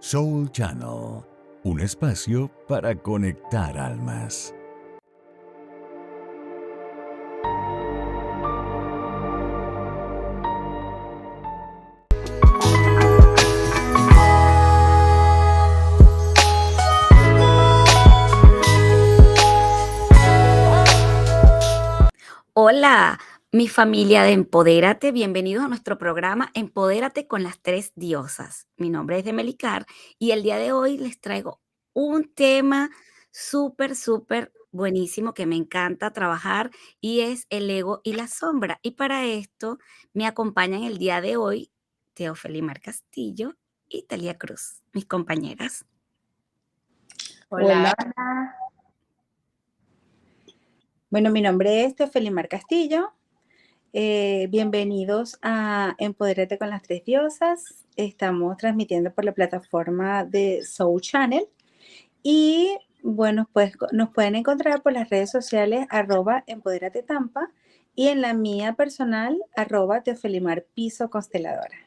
Soul Channel, un espacio para conectar almas. Hola, mi familia de Empodérate, bienvenidos a nuestro programa Empodérate con las tres diosas. Mi nombre es Demelicar y el día de hoy les traigo un tema súper buenísimo que me encanta trabajar y es el ego y la sombra. Y para esto me acompañan el día de hoy Teofelimar Castillo y Talia Cruz, mis compañeras. Hola, Hola, bueno, mi nombre es Teofelimar Castillo. Bienvenidos a Empodérate con las tres diosas. Estamos transmitiendo por la plataforma de Soul Channel. Y bueno, pues nos pueden encontrar por las redes sociales @Empodérate Tampa y en la mía personal @Teofelimar Piso Consteladora.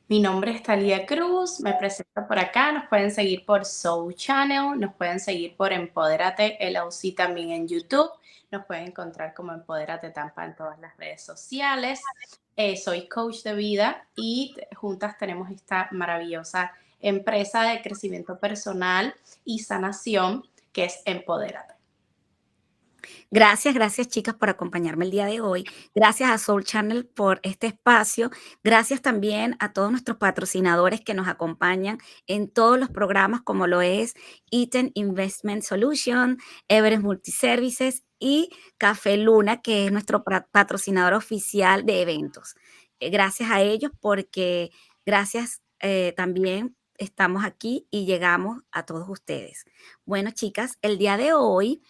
mi nombre es Talia Cruz, me presento por acá, nos pueden seguir por Soul Channel, nos pueden seguir por Empodérate LLC también en YouTube, nos pueden encontrar como Empodérate Tampa en todas las redes sociales. Soy coach de vida y juntas tenemos esta maravillosa empresa de crecimiento personal y sanación que es Empodérate. Gracias chicas por acompañarme el día de hoy. Gracias a Soul Channel por este espacio. Gracias también a todos nuestros patrocinadores que nos acompañan en todos los programas como lo es Eaton Investment Solution, Everest Multiservices y Café Luna, que es nuestro patrocinador oficial de eventos. Gracias a ellos porque gracias también estamos aquí y llegamos a todos ustedes. Bueno, chicas, el día de hoy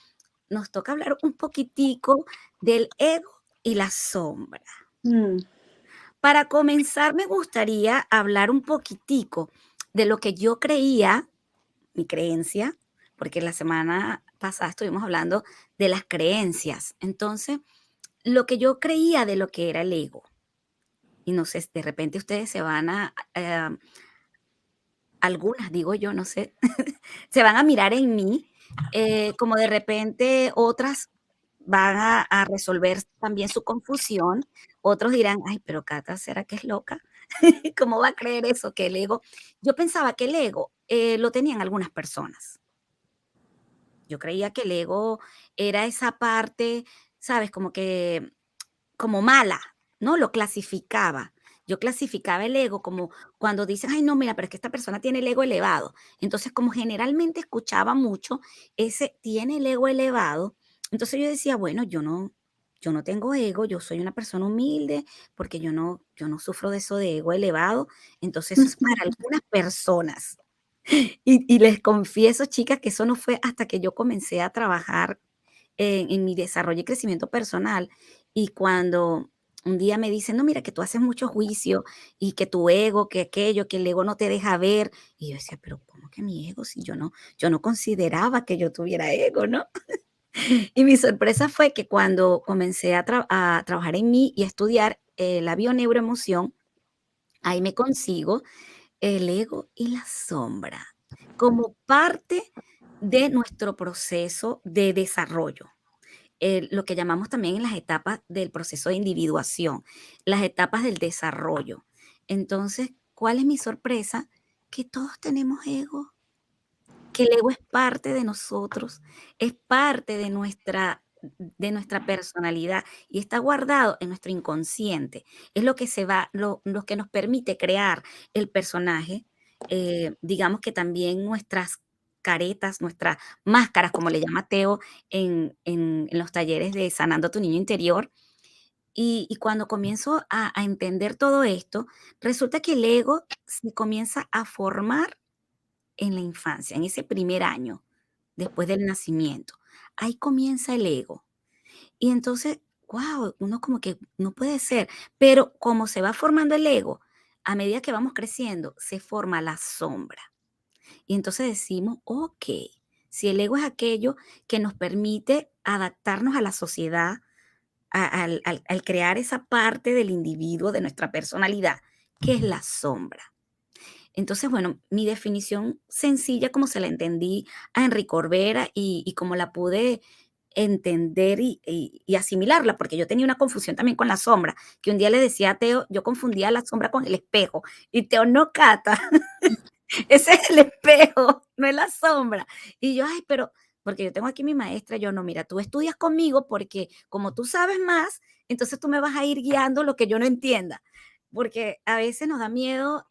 nos toca hablar un poquitico del ego y la sombra. Mm, Para comenzar, me gustaría hablar un poquitico de lo que yo creía, mi creencia, porque la semana pasada estuvimos hablando de las creencias. Entonces, lo que yo creía de lo que era el ego. Y no sé, de repente ustedes se van algunas digo yo, no sé, se van a mirar en mí, como de repente otras van a resolver también su confusión, otros dirán: "Ay, pero Cata, ¿será que es loca? ¿Cómo va a creer eso, que el ego?". Yo pensaba que el ego, lo tenían algunas personas. Yo creía que el ego era esa parte, ¿sabes? Como que como mala, ¿no? Lo clasificaba. Yo clasificaba el ego como cuando dicen: "Ay, no, mira, pero es que esta persona tiene el ego elevado". Entonces, como generalmente escuchaba mucho ese tiene el ego elevado, entonces yo decía: "Bueno, yo no tengo ego, yo soy una persona humilde, porque yo no sufro de eso de ego elevado". Entonces, eso es para algunas personas. Y les confieso, chicas, que eso no fue hasta que yo comencé a trabajar en mi desarrollo y crecimiento personal. Y cuando un día me dicen: "No, mira, que tú haces mucho juicio y que tu ego, que aquello, que el ego no te deja ver". Y yo decía: "Pero, ¿cómo que mi ego? Si yo no consideraba que yo tuviera ego", ¿no? Y mi sorpresa fue que cuando comencé a trabajar en mí y a estudiar, la bioneuroemoción, ahí me consigo el ego y la sombra como parte de nuestro proceso de desarrollo, lo que llamamos también en las etapas del proceso de individuación, las etapas del desarrollo. Entonces, ¿cuál es mi sorpresa? Que todos tenemos ego, que el ego es parte de nosotros, es parte de nuestra personalidad y está guardado en nuestro inconsciente. Es lo que lo que nos permite crear el personaje. Digamos que también nuestras caretas, nuestras máscaras, como le llama Teo en los talleres de Sanando tu Niño Interior. Y cuando comienzo a entender todo esto, resulta que el ego se comienza a formar en la infancia, en ese primer año, después del nacimiento. Ahí comienza el ego. Y entonces, guau, uno como que no puede ser, pero como se va formando el ego, a medida que vamos creciendo, se forma la sombra. Y entonces decimos: "Okey, si el ego es aquello que nos permite adaptarnos a la sociedad, al crear esa parte del individuo, de nuestra personalidad, ¿qué es la sombra?". Entonces, bueno, mi definición sencilla, como se la entendí a Enrique Corbera y como la pude entender y asimilarla, porque yo tenía una confusión también con la sombra, que un día le decía a Teo, yo confundía la sombra con el espejo, y Teo, no, Cata, ese es el espejo, no es la sombra. Y yo, ay, pero, porque yo tengo aquí mi maestra, yo no, mira, tú estudias conmigo porque como tú sabes más, entonces tú me vas a ir guiando lo que yo no entienda, porque a veces nos da miedo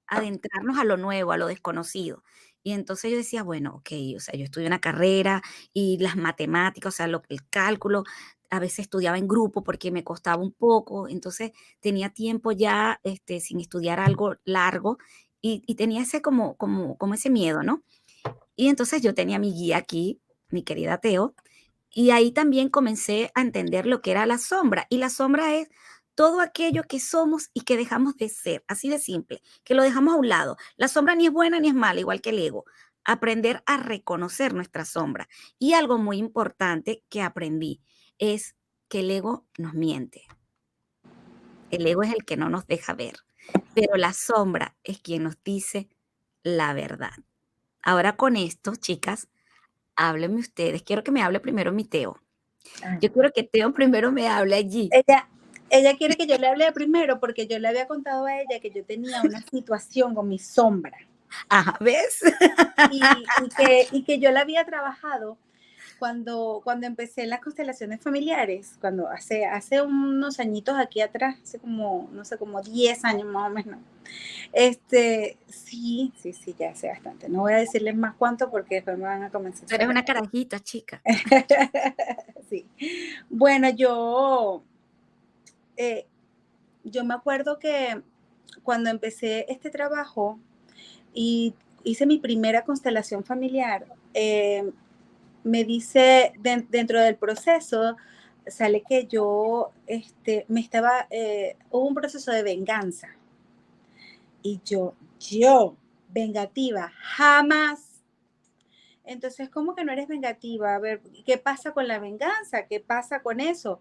adentrarnos a lo nuevo, a lo desconocido. Y entonces yo decía, bueno, okey, o sea, yo estudié una carrera y las matemáticas, o sea, lo el cálculo, a veces estudiaba en grupo porque me costaba un poco, entonces tenía tiempo ya, sin estudiar algo largo y tenía ese como ese miedo, ¿no? Y entonces yo tenía mi guía aquí, mi querida Teo, y ahí también comencé a entender lo que era la sombra. Y la sombra es todo aquello que somos y que dejamos de ser, así de simple, que lo dejamos a un lado. La sombra ni es buena ni es mala, igual que el ego. Aprender a reconocer nuestra sombra. Y algo muy importante que aprendí es que el ego nos miente. El ego es el que no nos deja ver, pero la sombra es quien nos dice la verdad. Ahora con esto, chicas, háblenme ustedes. Quiero que me hable primero mi Teo. Ah, Yo quiero que Teo primero me hable allí. Ella, ella quiere que yo le hable primero porque yo le había contado a ella que yo tenía una situación con mi sombra Ajá, ¿ves? y que yo la había trabajado cuando empecé las constelaciones familiares, cuando hace unos añitos aquí atrás, hace como, no sé, como 10 años más o menos. Sí, sí, sí, ya hace bastante. No voy a decirles más cuánto porque después me van a comenzar a Tú eres sacar. una carajita, chica. Sí. Bueno, eh, yo me acuerdo que cuando empecé este trabajo y hice mi primera constelación familiar, me dice, dentro del proceso, sale que yo hubo un proceso de venganza. Y vengativa, jamás. Entonces, ¿cómo que no eres vengativa? A ver, ¿qué pasa con la venganza? ¿Qué pasa con eso?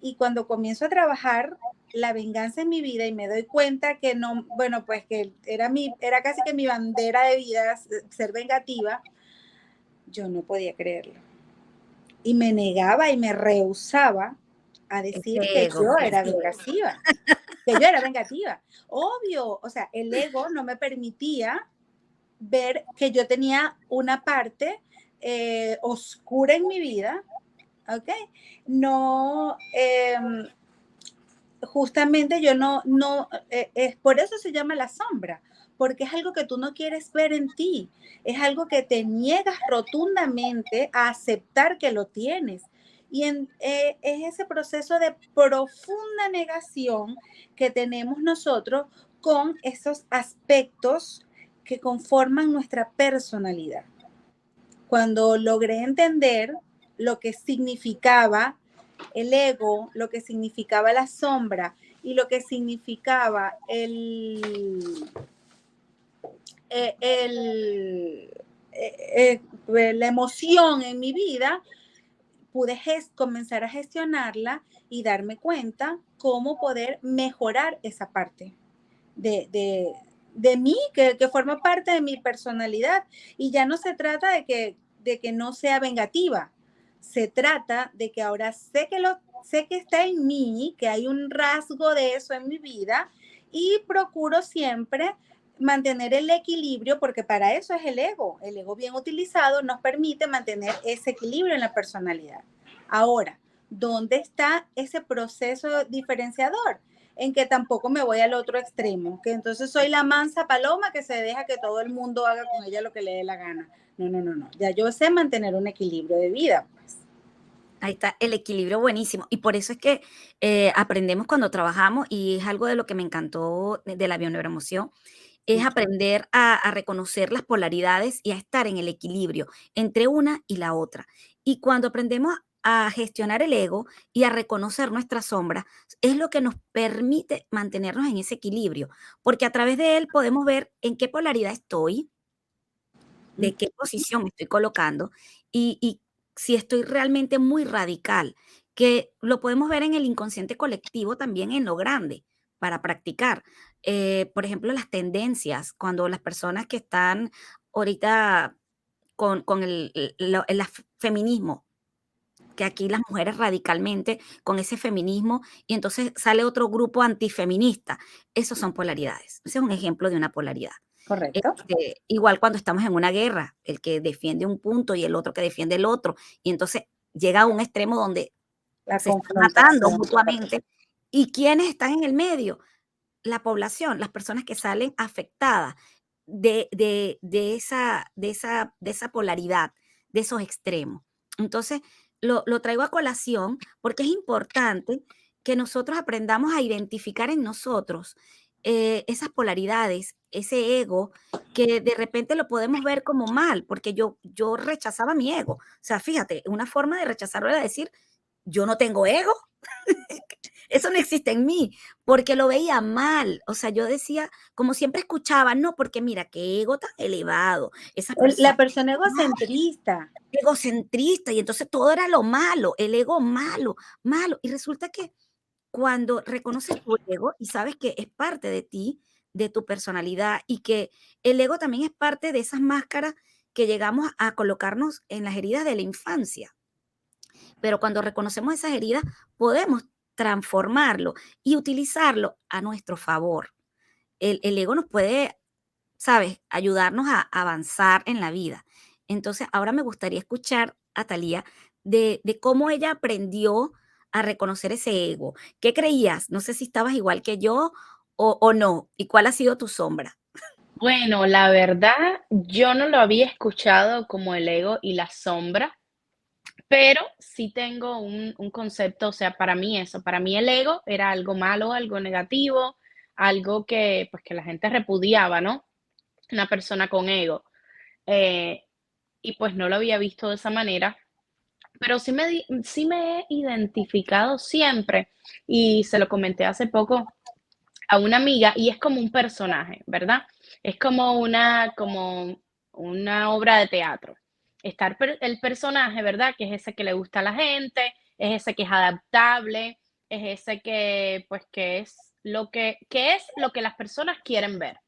Y cuando comienzo a trabajar la venganza en mi vida y me doy cuenta que no, bueno, pues que era casi que mi bandera de vida ser vengativa, yo no podía creerlo. Y me negaba y me rehusaba a decir Ese que ego, yo pues. era vengativa, que yo era vengativa. Obvio, o sea, el ego no me permitía ver que yo tenía una parte oscura en mi vida, ¿ok? No, justamente yo es por eso se llama la sombra, porque es algo que tú no quieres ver en ti, es algo que te niegas rotundamente a aceptar que lo tienes. Y es ese proceso de profunda negación que tenemos nosotros con esos aspectos que conforman nuestra personalidad. Cuando logré entender lo que significaba el ego, lo que significaba la sombra y lo que significaba la emoción en mi vida, pude comenzar a gestionarla y darme cuenta cómo poder mejorar esa parte de mí, que forma parte de mi personalidad. Y ya no se trata de que no sea vengativa, se trata de que ahora sé que está en mí, que hay un rasgo de eso en mi vida y procuro siempre mantener el equilibrio porque para eso es el ego. El ego bien utilizado nos permite mantener ese equilibrio en la personalidad. Ahora, ¿dónde está ese proceso diferenciador? En que tampoco me voy al otro extremo, que entonces soy la mansa paloma que se deja que todo el mundo haga con ella lo que le dé la gana. No, no, no, no. Ya yo sé mantener un equilibrio de vida, pues. Ahí está el equilibrio buenísimo. Y por eso es que aprendemos cuando trabajamos, y es algo de lo que me encantó de la bioneuroemoción, es aprender a reconocer las polaridades y a estar en el equilibrio entre una y la otra. Y cuando aprendemos a gestionar el ego y a reconocer nuestras sombras, es lo que nos permite mantenernos en ese equilibrio, porque a través de él podemos ver en qué polaridad estoy, de qué posición me estoy colocando y si estoy realmente muy radical, que lo podemos ver en el inconsciente colectivo también en lo grande para practicar. por ejemplo, las tendencias, cuando las personas que están ahorita con el feminismo, que aquí las mujeres radicalmente con ese feminismo, y entonces sale otro grupo antifeminista. Esos son polaridades. Ese es un ejemplo de una polaridad. ¿Correcto? Igual cuando estamos en una guerra, el que defiende un punto y el otro que defiende el otro, y entonces llega a un extremo donde La se están matando confrontación. mutuamente. ¿Y quiénes están en el medio? La población, las personas que salen afectadas de esa polaridad, de esos extremos. Entonces, lo traigo a colación porque es importante que nosotros aprendamos a identificar en nosotros esas polaridades, ese ego, que de repente lo podemos ver como mal, porque yo rechazaba mi ego. O sea, fíjate, una forma de rechazarlo era decir, yo no tengo ego. Eso no existe en mí, porque lo veía mal. O sea, yo decía, como siempre escuchaba, no, porque mira, qué ego tan elevado. Esa La persona persona egocentrista. egocentrista, y entonces todo era lo malo, el ego malo, malo. Y resulta que cuando reconoces tu ego y sabes que es parte de ti, de tu personalidad, y que el ego también es parte de esas máscaras que llegamos a colocarnos en las heridas de la infancia. Pero cuando reconocemos esas heridas, podemos transformarlo y utilizarlo a nuestro favor. El ego nos puede, ¿sabes?, ayudarnos a avanzar en la vida. Entonces, ahora me gustaría escuchar a Thalía de cómo ella aprendió a reconocer ese ego. ¿Qué creías? No sé si estabas igual que yo o no. ¿Y cuál ha sido tu sombra? Bueno, la verdad, yo no lo había escuchado como el ego y la sombra, pero sí tengo un concepto, o sea, para mí eso, para mí el ego era algo malo, algo negativo, algo que, pues, que la gente repudiaba, ¿no? Una persona con ego. Eh, y pues no lo había visto de esa manera, pero sí me he identificado siempre, y se lo comenté hace poco a una amiga, y es como un personaje, ¿verdad? Es como una obra de teatro. El personaje, ¿verdad? Que es ese que le gusta a la gente, es ese que es adaptable, es ese que, pues, que es lo que las personas quieren ver.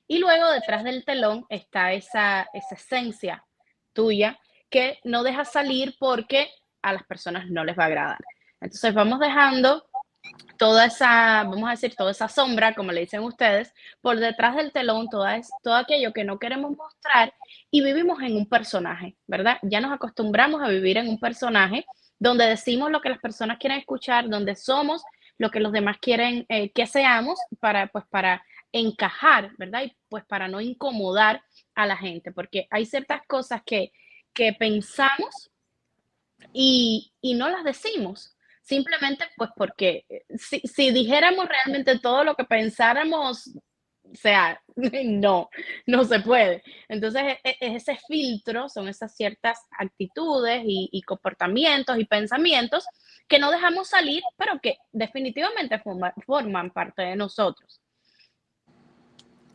Y luego detrás del telón está esa esencia tuya que no dejas salir porque a las personas no les va a agradar. Entonces vamos dejando toda esa, vamos a decir, toda esa sombra, como le dicen ustedes, por detrás del telón, todo aquello que no queremos mostrar, y vivimos en un personaje, ¿verdad? Ya nos acostumbramos a vivir en un personaje donde decimos lo que las personas quieren escuchar, donde somos lo que los demás quieren que seamos pues, para encajar, ¿verdad? Y pues para no incomodar a la gente, porque hay ciertas cosas que pensamos y no las decimos. Simplemente, pues, porque si dijéramos realmente todo lo que pensáramos, o sea, no se puede. Entonces, ese filtro son esas ciertas actitudes y comportamientos y pensamientos que no dejamos salir, pero que definitivamente forman parte de nosotros.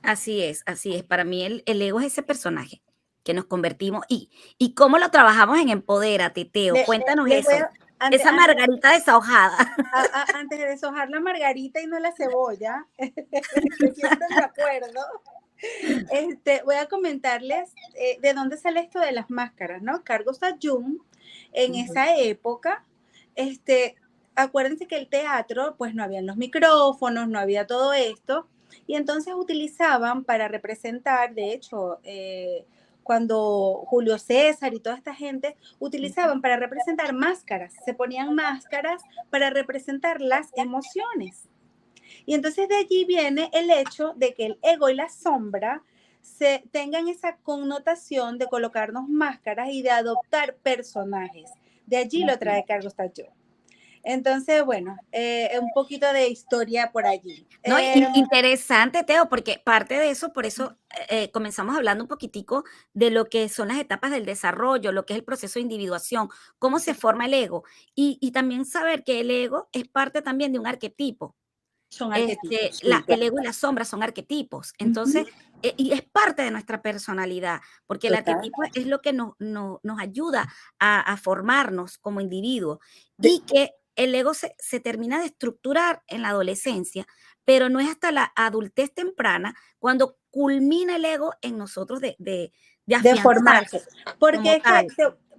Así es, así es. Para mí el ego es ese personaje que nos convertimos. ¿Y cómo lo trabajamos en Empodérate, Teo? Cuéntanos Les voy eso. a, Esa margarita deshojada. antes de deshojar la margarita y no la cebolla, que siempre me acuerdo, voy a comentarles de dónde sale esto de las máscaras, ¿no? Carl Gustav Jung, en esa época, acuérdense que el teatro, pues no habían los micrófonos, no había todo esto, y entonces utilizaban para representar, de hecho, cuando Julio César y toda esta gente utilizaban para representar máscaras, se ponían máscaras para representar las emociones. Y entonces de allí viene el hecho de que el ego y la sombra tengan esa connotación de colocarnos máscaras y de adoptar personajes. De allí lo trae Carl Gustav Jung. Entonces, bueno, un poquito de historia por allí. No, interesante, Teo, porque parte de eso, por eso comenzamos hablando un poquitico de lo que son las etapas del desarrollo, lo que es el proceso de individuación, cómo se forma el ego, y también saber que el ego es parte también de un arquetipo. Son arquetipos. El ego y la sombra son arquetipos. Entonces, y es parte de nuestra personalidad, porque el arquetipo es lo que nos ayuda a formarnos como individuos, y que el ego se termina de estructurar en la adolescencia, pero no es hasta la adultez temprana cuando culmina el ego en nosotros de formarse. afianzarse como Porque, tal.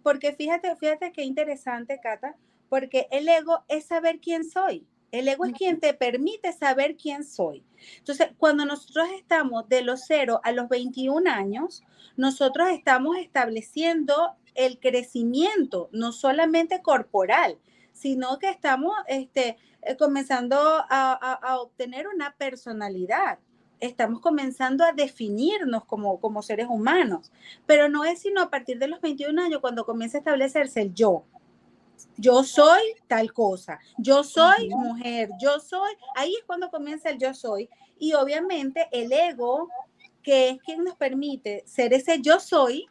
porque fíjate qué interesante, Cata, porque el ego es saber quién soy. El ego es quien te permite saber quién soy. Entonces, cuando nosotros estamos de los 0 a los 21 años, nosotros estamos estableciendo el crecimiento, no solamente corporal, sino que estamos comenzando a obtener una personalidad. Estamos comenzando a definirnos como seres humanos, pero no es sino a partir de los 21 años cuando comienza a establecerse el yo. Yo soy tal cosa, yo soy mujer, yo soy, ahí es cuando comienza el yo soy, y obviamente el ego, que es quien nos permite ser ese yo soy,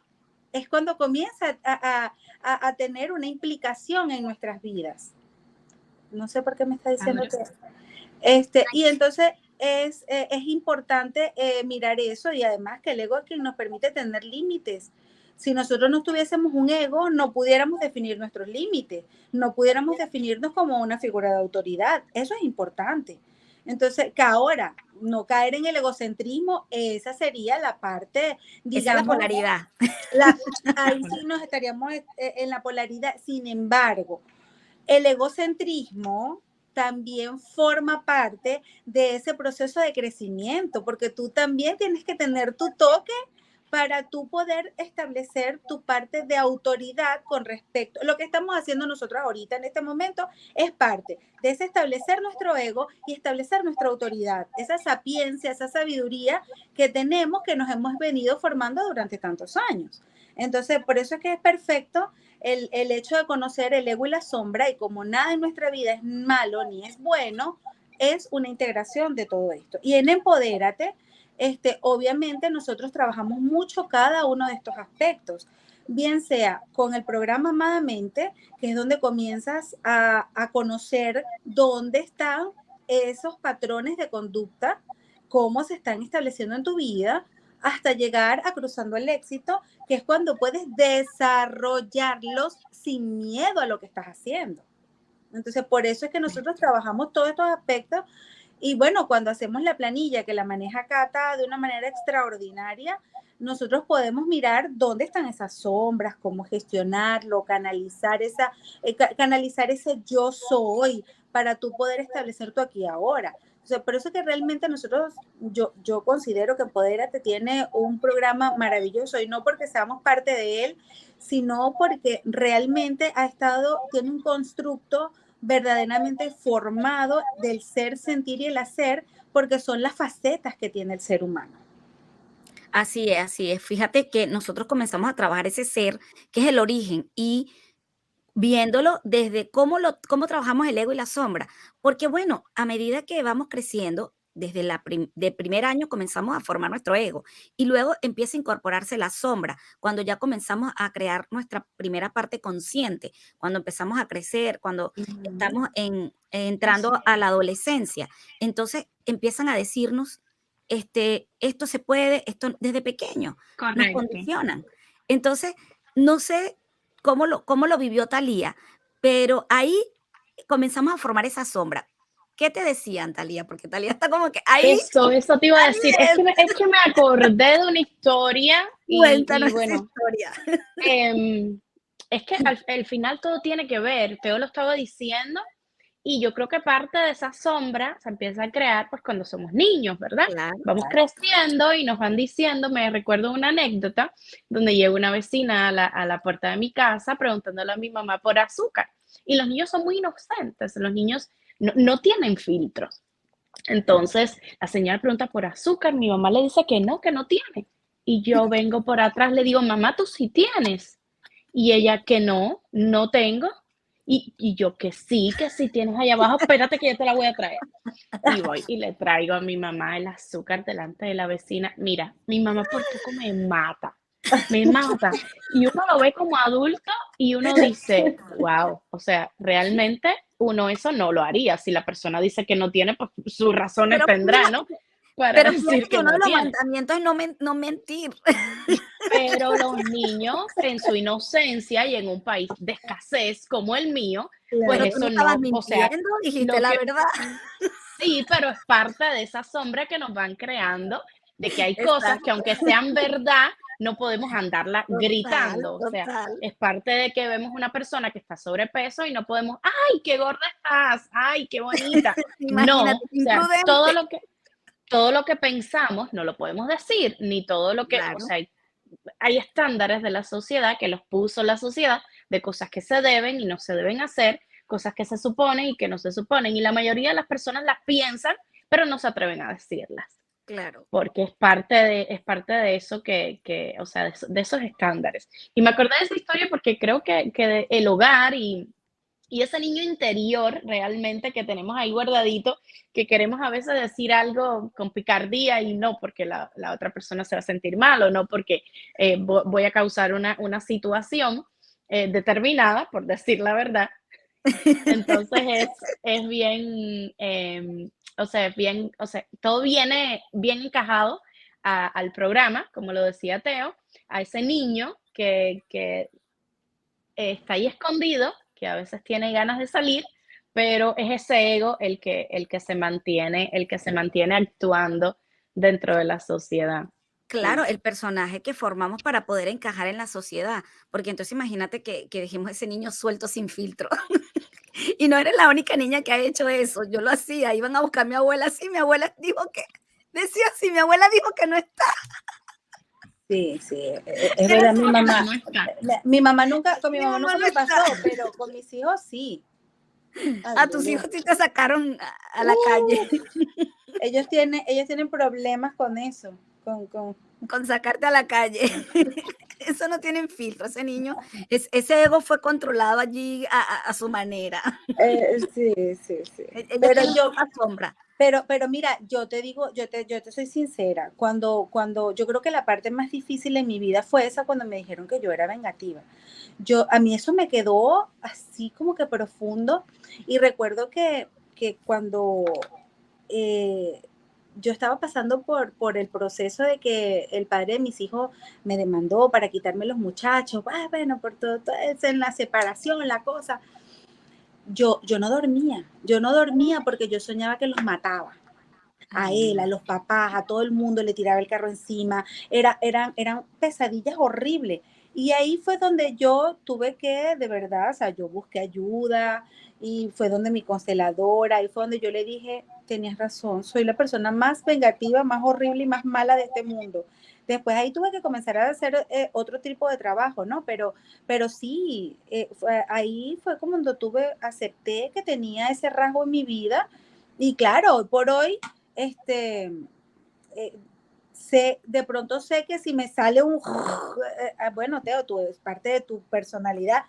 es cuando comienza a tener una implicación en nuestras vidas. No sé por qué me está diciendo que... y entonces es importante mirar eso, y además que el ego es quien nos permite tener límites. Si nosotros no tuviésemos un ego, no pudiéramos definir nuestros límites, no pudiéramos definirnos como una figura de autoridad. Eso es importante. Entonces, que ahora no caer en el egocentrismo, esa sería la parte, digamos, esa es la polaridad. Ahí sí nos estaríamos en la polaridad. Sin embargo, el egocentrismo también forma parte de ese proceso de crecimiento, porque tú también tienes que tener tu toque para tú poder establecer tu parte de autoridad con respecto. Lo que estamos haciendo nosotros ahorita en este momento es parte de ese establecer nuestro ego y establecer nuestra autoridad, esa sapiencia, esa sabiduría que tenemos, que nos hemos venido formando durante tantos años. Entonces, por eso es que es perfecto el hecho de conocer el ego y la sombra, y como nada en nuestra vida es malo ni es bueno, es una integración de todo esto. Y en Empodérate, obviamente nosotros trabajamos mucho cada uno de estos aspectos, bien sea con el programa Amadamente, que es donde comienzas a conocer dónde están esos patrones de conducta, cómo se están estableciendo en tu vida, hasta llegar a Cruzando el Éxito, que es cuando puedes desarrollarlos sin miedo a lo que estás haciendo. Entonces, por eso es que nosotros trabajamos todos estos aspectos. Y bueno, cuando hacemos la planilla, que la maneja Cata de una manera extraordinaria, nosotros podemos mirar dónde están esas sombras, cómo gestionarlo, canalizar ese yo soy para tú poder establecer tu aquí y ahora. O sea, por eso que realmente nosotros, yo considero que Empodérate tiene un programa maravilloso, y no porque seamos parte de él, sino porque realmente tiene un constructo verdaderamente formado del ser, sentir y el hacer, porque son las facetas que tiene el ser humano. Así es, así es. Fíjate que nosotros comenzamos a trabajar ese ser, que es el origen, y viéndolo desde cómo trabajamos el ego y la sombra. Porque bueno, a medida que vamos creciendo, desde de primer año comenzamos a formar nuestro ego, y luego empieza a incorporarse la sombra, cuando ya comenzamos a crear nuestra primera parte consciente, cuando empezamos a crecer, cuando estamos entrando a la adolescencia. Entonces empiezan a decirnos, esto se puede, esto desde pequeño, nos Correcto. condicionan. Entonces, no sé cómo lo vivió Thalía, pero ahí comenzamos a formar esa sombra. ¿Qué te decían, Thalía? Porque Thalía está como que ahí. Eso te iba a decir. Es que me acordé de una historia. Cuéntanos y bueno, esa historia. Es que al final todo tiene que ver. Teo lo estaba diciendo, y yo creo que parte de esa sombra se empieza a crear pues cuando somos niños, ¿verdad? Claro, Vamos creciendo y nos van diciendo. Me recuerdo una anécdota donde llegó una vecina a la puerta de mi casa preguntándole a mi mamá por azúcar. Y los niños son muy inocentes, los niños no tienen filtros. Entonces la señora pregunta por azúcar, mi mamá le dice que no tiene. Y yo vengo por atrás, le digo, mamá, tú sí tienes. Y ella, que no tengo. Y yo, que sí tienes allá abajo, espérate que yo te la voy a traer. Y voy y le traigo a mi mamá el azúcar delante de la vecina. Mira, mi mamá por poco me mata. Y uno lo ve como adulto y uno dice, wow, o sea, realmente uno eso no lo haría. Si la persona dice que no tiene, pues sus razones tendrá, ¿no? Para decir que uno de no los tiene. mandamientos es no mentir. Pero los niños, en su inocencia y en un país de escasez como el mío, pues Claro. Pero tú no eso estabas no, o sea, mintiendo, dijiste lo la que- verdad. Sí, pero es parte de esa sombra que nos van creando, de que hay cosas que Exacto. aunque sean verdad, no podemos andarla Total, gritando. O sea, total. es parte de que vemos una persona que está sobrepeso y no podemos, ¡ay, qué gorda estás! ¡Ay, qué bonita! No, Imagínate, o qué sea, todo imprudente. lo que pensamos no lo podemos decir, ni todo lo que, o Claro, sea, hay estándares de la sociedad que los puso la sociedad de cosas que se deben y no se deben hacer, cosas que se suponen y que no se suponen. Y la mayoría de las personas las piensan, pero no se atreven a decirlas, claro. porque es parte de eso o sea, de esos estándares. Y me acordé de esa historia porque creo que el hogar y ese niño interior realmente que tenemos ahí guardadito, que queremos a veces decir algo con picardía y no porque la otra persona se va a sentir mal o no porque voy a causar una situación determinada, por decir la verdad. Entonces es bien, o sea, todo viene bien encajado al programa, como lo decía Teo, a ese niño que está ahí escondido, que a veces tiene ganas de salir, pero es ese ego el que se mantiene actuando dentro de la sociedad. Sí. Claro, el personaje que formamos para poder encajar en la sociedad, porque entonces imagínate que dejemos ese niño suelto sin filtro. Y no eres la única niña que ha hecho eso, yo lo hacía, iban a buscar a mi abuela, sí, mi abuela dijo que decía así, mi abuela dijo que no está, Sí, sí, es era verdad, así, No está. mi mamá nunca, con mi mi mamá mamá nunca no me está. pasó, pero con mis hijos sí. Ay, A Dios tus mío. hijos sí te sacaron a la calle Uh, ellos tienen problemas con eso, con con sacarte a la calle. Eso no tienen filtro, ese niño, ese ego fue controlado allí a su manera. sí, sí, sí. Ellos Pero tienen yo, poca sombra. pero mira, yo te digo, yo te soy sincera, cuando yo creo que la parte más difícil en mi vida fue esa cuando me dijeron que yo era vengativa. A mí eso me quedó así como que profundo y recuerdo que cuando eh, yo estaba pasando por el proceso de que el padre de mis hijos me demandó para quitarme los muchachos, bueno, por todo eso, en la separación, la cosa, yo no dormía porque yo soñaba que los mataba a Ay, él, a no. los papás, a todo el mundo le tiraba el carro encima, eran pesadillas horribles. Y ahí fue donde yo tuve que, de verdad, o sea, yo busqué ayuda y fue donde mi consteladora, y fue donde yo le dije, tenías razón, soy la persona más vengativa, más horrible y más mala de este mundo. Después ahí tuve que comenzar a hacer otro tipo de trabajo, ¿no? Pero sí, ahí fue como cuando acepté que tenía ese rasgo en mi vida. Y claro, hoy por hoy eh, de pronto sé que si me sale bueno, Teo, tú es parte de tu personalidad,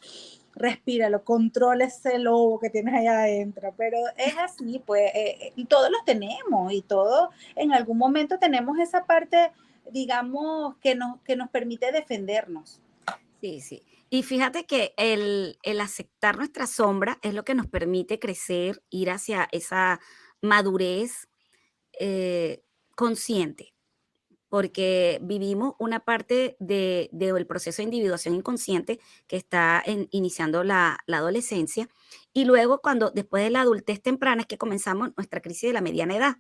respíralo, controla ese lobo que tienes allá adentro, pero es así, pues, y todos los tenemos, y todos en algún momento tenemos esa parte, digamos, que nos permite defendernos. Sí, sí. Y fíjate que el aceptar nuestra sombra es lo que nos permite crecer, ir hacia esa madurez consciente, porque vivimos una parte del proceso de individuación inconsciente que está iniciando la adolescencia, y luego después de la adultez temprana es que comenzamos nuestra crisis de la mediana edad.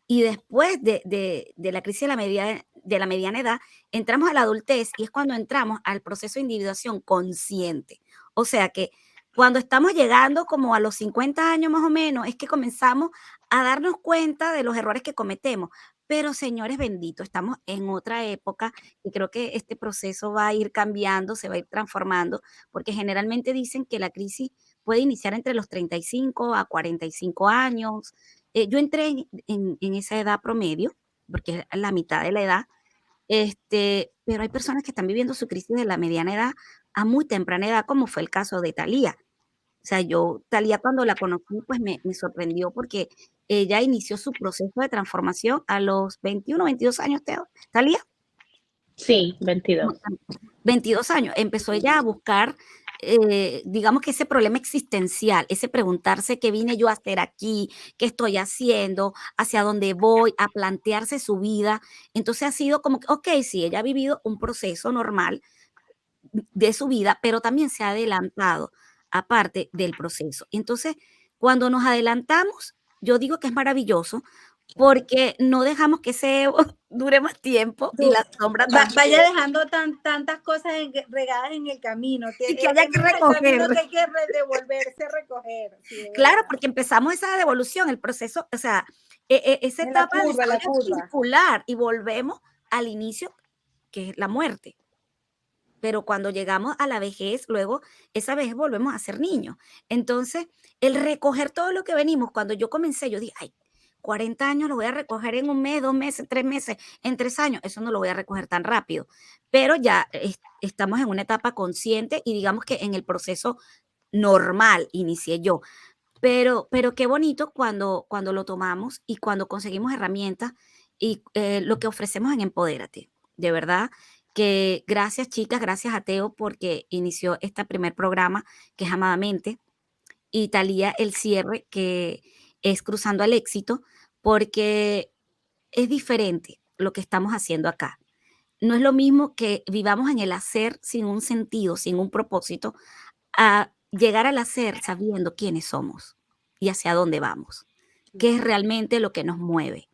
Y después de la crisis de la mediana edad, entramos a la adultez y es cuando entramos al proceso de individuación consciente. O sea que cuando estamos llegando como a los 50 años más o menos, es que comenzamos a darnos cuenta de los errores que cometemos. Pero señores benditos, estamos en otra época y creo que este proceso va a ir cambiando, se va a ir transformando, porque generalmente dicen que la crisis puede iniciar entre los 35 a 45 años. Yo entré en esa edad promedio, porque es la mitad de la edad, pero hay personas que están viviendo su crisis de la mediana edad a muy temprana edad, como fue el caso de Thalía. O sea, Thalía cuando la conocí, pues me sorprendió porque ella inició su proceso de transformación a los 21, 22 años, Teo. ¿Thalía? Sí, No, 22. 22 años. Empezó ella a buscar, digamos que ese problema existencial, ese preguntarse qué vine yo a hacer aquí, qué estoy haciendo, hacia dónde voy, a plantearse su vida. Entonces ha sido como que, ok, sí, ella ha vivido un proceso normal de su vida, pero también se ha adelantado aparte del proceso. Entonces, cuando nos adelantamos, yo digo que es maravilloso porque no dejamos que ese ego dure más tiempo y Tú, la sombra vaya también. dejando tantas cosas regadas en el camino, Y que haya es que más el camino recoger. que hay que devolverse a recoger, sí, de Claro, verdad. porque empezamos esa devolución, el proceso, o sea, esa En la etapa de curva, la desarrollo es curva. circular y volvemos al inicio, que es la muerte. Pero cuando llegamos a la vejez, luego esa vejez volvemos a ser niños. Entonces, el recoger todo lo que venimos, cuando yo comencé, yo dije, ay, 40 años lo voy a recoger en un mes, 2 meses, 3 meses, en 3 años, eso no lo voy a recoger tan rápido. Pero ya estamos en una etapa consciente y digamos que en el proceso normal inicié yo. Pero qué bonito cuando lo tomamos y cuando conseguimos herramientas y lo que ofrecemos en Empodérate. De verdad que gracias chicas, gracias a Teo porque inició este primer programa que es Amadamente y Talía el cierre que es Cruzando al Éxito porque es diferente lo que estamos haciendo acá. No es lo mismo que vivamos en el hacer sin un sentido, sin un propósito, a llegar al hacer sabiendo quiénes somos y hacia dónde vamos, qué es realmente lo que nos mueve.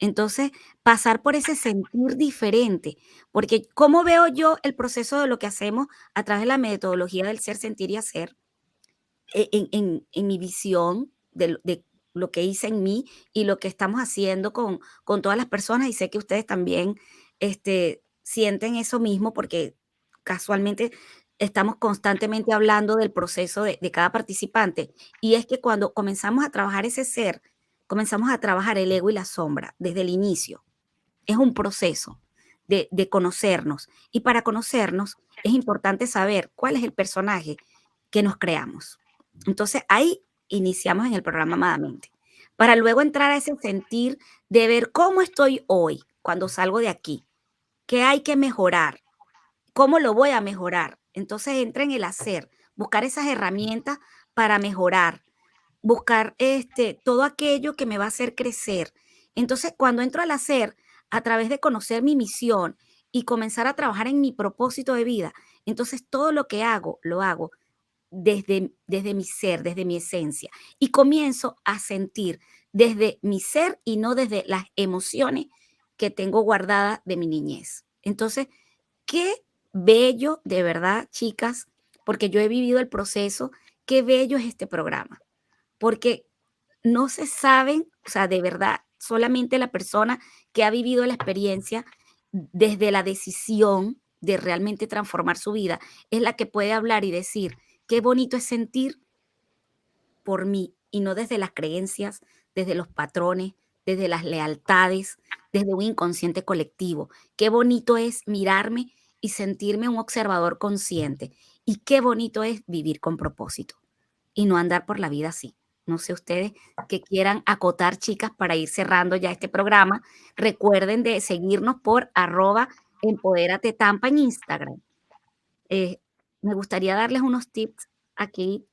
Entonces, pasar por ese sentir diferente, porque ¿cómo veo yo el proceso de lo que hacemos a través de la metodología del ser, sentir y hacer? En mi visión de lo que hice en mí y lo que estamos haciendo con todas las personas, y sé que ustedes también sienten eso mismo porque casualmente estamos constantemente hablando del proceso de cada participante. Y es que cuando comenzamos a trabajar ese ser, comenzamos a trabajar el ego y la sombra desde el inicio. Es un proceso de conocernos. Y para conocernos es importante saber cuál es el personaje que nos creamos. Entonces ahí iniciamos en el programa Amadamente, para luego entrar a ese sentir de ver cómo estoy hoy cuando salgo de aquí, qué hay que mejorar, cómo lo voy a mejorar. Entonces entra en el hacer, buscar esas herramientas para mejorar, buscar todo aquello que me va a hacer crecer. Entonces, cuando entro al hacer, a través de conocer mi misión y comenzar a trabajar en mi propósito de vida, entonces todo lo que hago, lo hago desde mi ser, desde mi esencia. Y comienzo a sentir desde mi ser y no desde las emociones que tengo guardadas de mi niñez. Entonces, qué bello, de verdad, chicas, porque yo he vivido el proceso, qué bello es este programa, porque no se saben, o sea, de verdad, solamente la persona que ha vivido la experiencia desde la decisión de realmente transformar su vida es la que puede hablar y decir, qué bonito es sentir por mí y no desde las creencias, desde los patrones, desde las lealtades, desde un inconsciente colectivo. Qué bonito es mirarme y sentirme un observador consciente. Y qué bonito es vivir con propósito y no andar por la vida así. No sé ustedes que quieran acotar, chicas, para ir cerrando ya este programa. Recuerden de seguirnos por @Empodérate Tampa en Instagram. Eh, Me gustaría darles unos tips aquí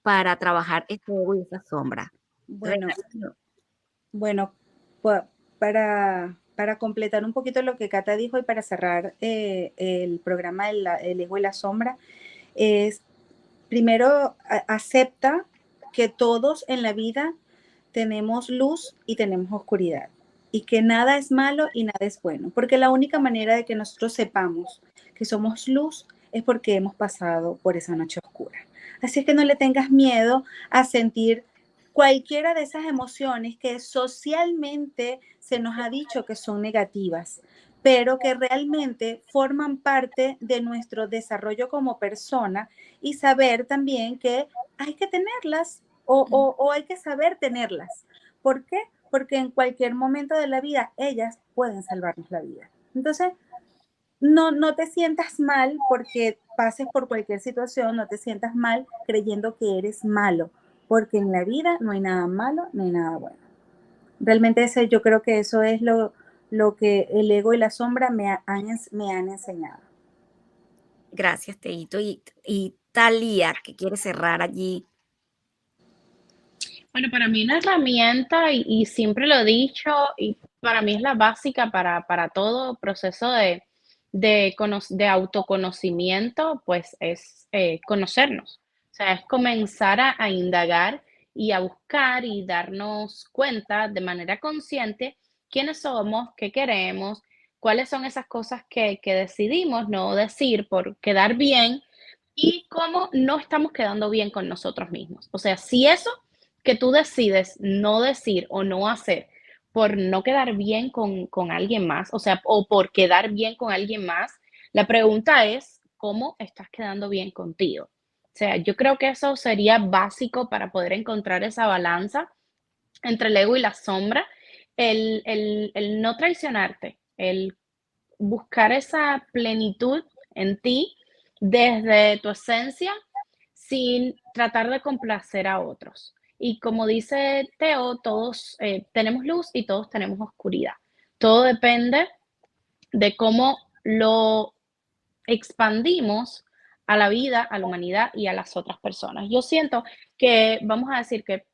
para trabajar este ego y esa sombra. Bueno, Regálenlo. bueno, para completar un poquito lo que Cata dijo y para cerrar el programa El ego y la sombra, es primero acepta que todos en la vida tenemos luz y tenemos oscuridad y que nada es malo y nada es bueno, porque la única manera de que nosotros sepamos que somos luz es porque hemos pasado por esa noche oscura. Así es que no le tengas miedo a sentir cualquiera de esas emociones que socialmente se nos ha dicho que son negativas, pero que realmente forman parte de nuestro desarrollo como persona y saber también que hay que tenerlas o hay que saber tenerlas. ¿Por qué? Porque en cualquier momento de la vida ellas pueden salvarnos la vida. Entonces, no te sientas mal porque pases por cualquier situación, no te sientas mal creyendo que eres malo, porque en la vida no hay nada malo ni hay nada bueno. Realmente yo creo que eso es lo que el ego y la sombra me han enseñado. Gracias, Teito. Y Talía, que quiere cerrar allí. Bueno, para mí una herramienta, y siempre lo he dicho, y para mí es la básica para todo proceso de autoconocimiento, pues es conocernos. O sea, es comenzar a indagar y a buscar y darnos cuenta de manera consciente quiénes somos, qué queremos, cuáles son esas cosas que decidimos no decir por quedar bien y cómo no estamos quedando bien con nosotros mismos. O sea, si eso que tú decides no decir o no hacer por no quedar bien con alguien más, o sea, o por quedar bien con alguien más, la pregunta es, ¿cómo estás quedando bien contigo? O sea, yo creo que eso sería básico para poder encontrar esa balanza entre el ego y la sombra, el no traicionarte, el buscar esa plenitud en ti desde tu esencia sin tratar de complacer a otros. Y como dice Teo, todos tenemos luz y todos tenemos oscuridad. Todo depende de cómo lo expandimos a la vida, a la humanidad y a las otras personas. Yo siento que, vamos a decir que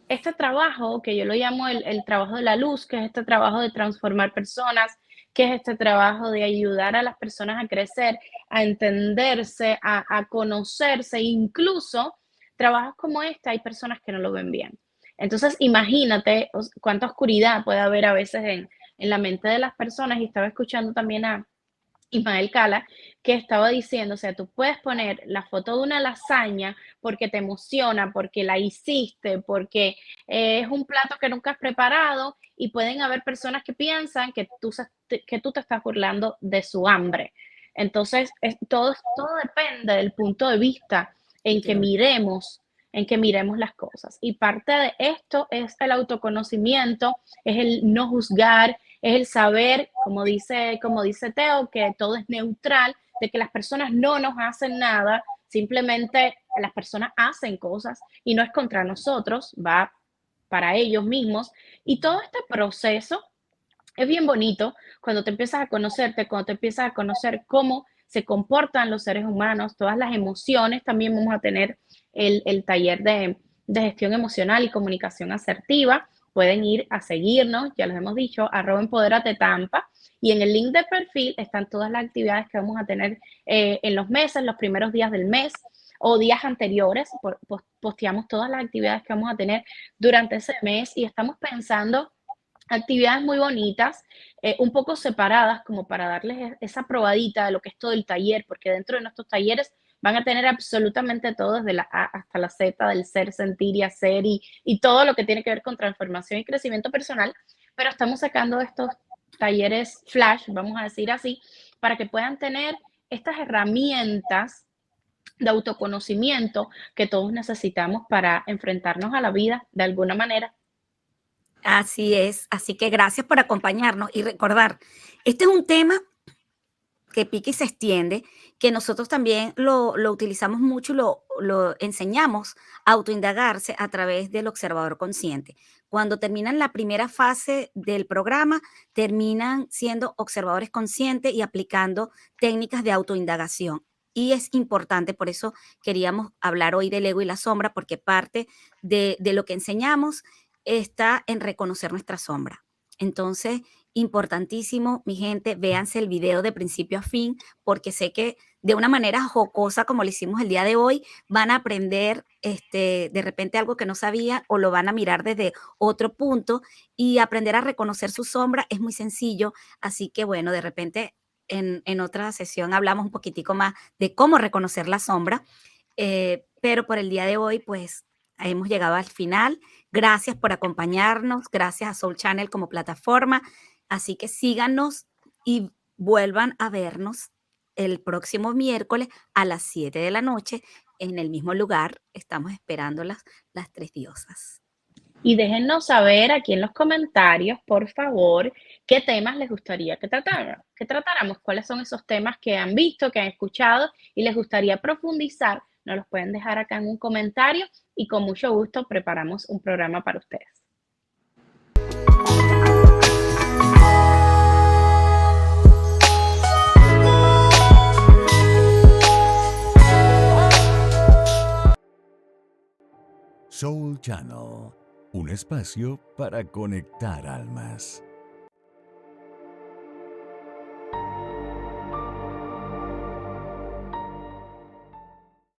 este trabajo, que yo lo llamo el trabajo de la luz, que es este trabajo de transformar personas, que es este trabajo de ayudar a las personas a crecer, a entenderse, a conocerse, incluso trabajos como este hay personas que no lo ven bien. Entonces, imagínate cuánta oscuridad puede haber a veces en la mente de las personas. Y estaba escuchando también a Ismael Cala, que estaba diciendo, o sea, tú puedes poner la foto de una lasaña porque te emociona, porque la hiciste, porque es un plato que nunca has preparado y pueden haber personas que piensan que tú te estás burlando de su hambre. Entonces, todo depende del punto de vista en que miremos las cosas. Y parte de esto es el autoconocimiento, es el no juzgar, es el saber, como dice Teo, que todo es neutral, de que las personas no nos hacen nada, simplemente las personas hacen cosas y no es contra nosotros, va para ellos mismos. Y todo este proceso es bien bonito cuando te empiezas a conocerte, cuando te empiezas a conocer cómo se comportan los seres humanos, todas las emociones. También vamos a tener el taller de gestión emocional y comunicación asertiva. Pueden ir a seguirnos, ya les hemos dicho, @Empodérate Tampa. Y en el link de perfil están todas las actividades que vamos a tener en los meses, los primeros días del mes o días anteriores. Posteamos todas las actividades que vamos a tener durante ese mes y estamos pensando actividades muy bonitas, un poco separadas, como para darles esa probadita de lo que es todo el taller, porque dentro de nuestros talleres van a tener absolutamente todo, desde la A hasta la Z, del ser, sentir y hacer, y todo lo que tiene que ver con transformación y crecimiento personal. Pero estamos sacando estos talleres flash, vamos a decir así, para que puedan tener estas herramientas de autoconocimiento que todos necesitamos para enfrentarnos a la vida de alguna manera. Así es, así que gracias por acompañarnos y recordar, este es un tema que pica y se extiende, que nosotros también lo utilizamos mucho y lo enseñamos a autoindagarse a través del observador consciente. Cuando terminan la primera fase del programa, terminan siendo observadores conscientes y aplicando técnicas de autoindagación. Y es importante, por eso queríamos hablar hoy del ego y la sombra, porque parte de lo que enseñamos está en reconocer nuestra sombra. Entonces, importantísimo, mi gente, véanse el video de principio a fin, porque sé que de una manera jocosa, como lo hicimos el día de hoy, van a aprender de repente algo que no sabía o lo van a mirar desde otro punto y aprender a reconocer su sombra es muy sencillo. Así que bueno, de repente en otra sesión hablamos un poquitico más de cómo reconocer la sombra, pero por el día de hoy, pues hemos llegado al final. Gracias por acompañarnos, gracias a Soul Channel como plataforma. Así que síganos y vuelvan a vernos el próximo miércoles a las 7 de la noche en el mismo lugar. Estamos esperando las tres diosas. Y déjennos saber aquí en los comentarios, por favor, qué temas les gustaría que tratáramos, cuáles son esos temas que han visto, que han escuchado y les gustaría profundizar. Nos los pueden dejar acá en un comentario y con mucho gusto preparamos un programa para ustedes. Soul Channel, un espacio para conectar almas.